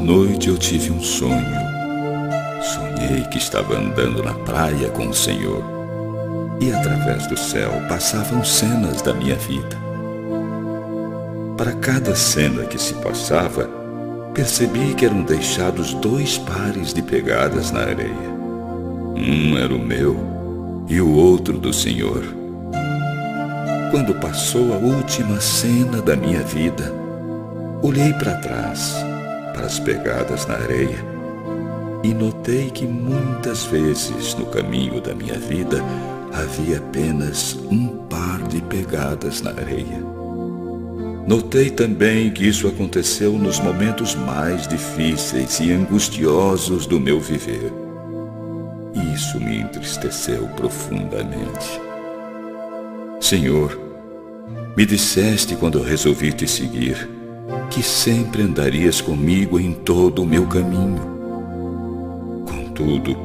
noite eu tive um sonho. Sonhei que estava andando na praia com o Senhor e através do céu passavam cenas da minha vida. Para cada cena que se passava, percebi que eram deixados 2 pares de pegadas na areia. Um era o meu e o outro do Senhor. Quando passou a última cena da minha vida, olhei para trás, para as pegadas na areia, e notei que muitas vezes no caminho da minha vida havia apenas um par de pegadas na areia. Notei também que isso aconteceu nos momentos mais difíceis e angustiosos do meu viver. Isso me entristeceu profundamente. Senhor, me disseste quando eu resolvi te seguir que sempre andarias comigo em todo o meu caminho. Contudo,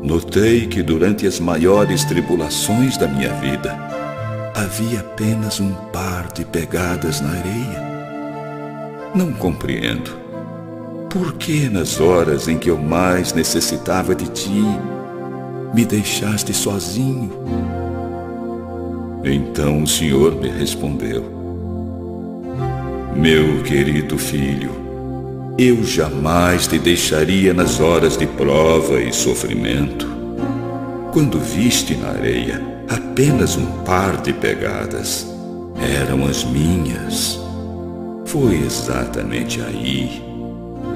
notei que durante as maiores tribulações da minha vida havia apenas um par de pegadas na areia. Não compreendo. Por que nas horas em que eu mais necessitava de ti, me deixaste sozinho? Então o Senhor me respondeu: meu querido filho, eu jamais te deixaria nas horas de prova e sofrimento. Quando viste na areia apenas um par de pegadas, eram as minhas. Foi exatamente aí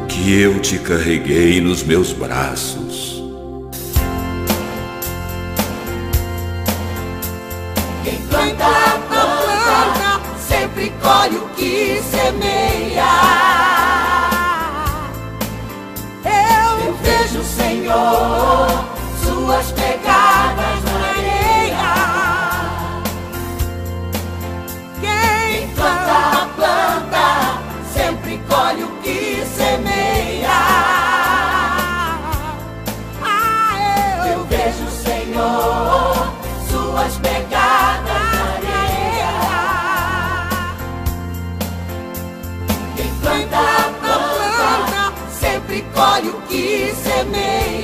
que eu te carreguei nos meus braços. Quem planta, sempre colhe o que semeia. Eu vejo, Senhor, suas pegadas na areia. Quem planta, sempre colhe o que semeia. Eu vejo, Senhor, suas pegadas na areia. Quem planta, sempre colhe o que semeia.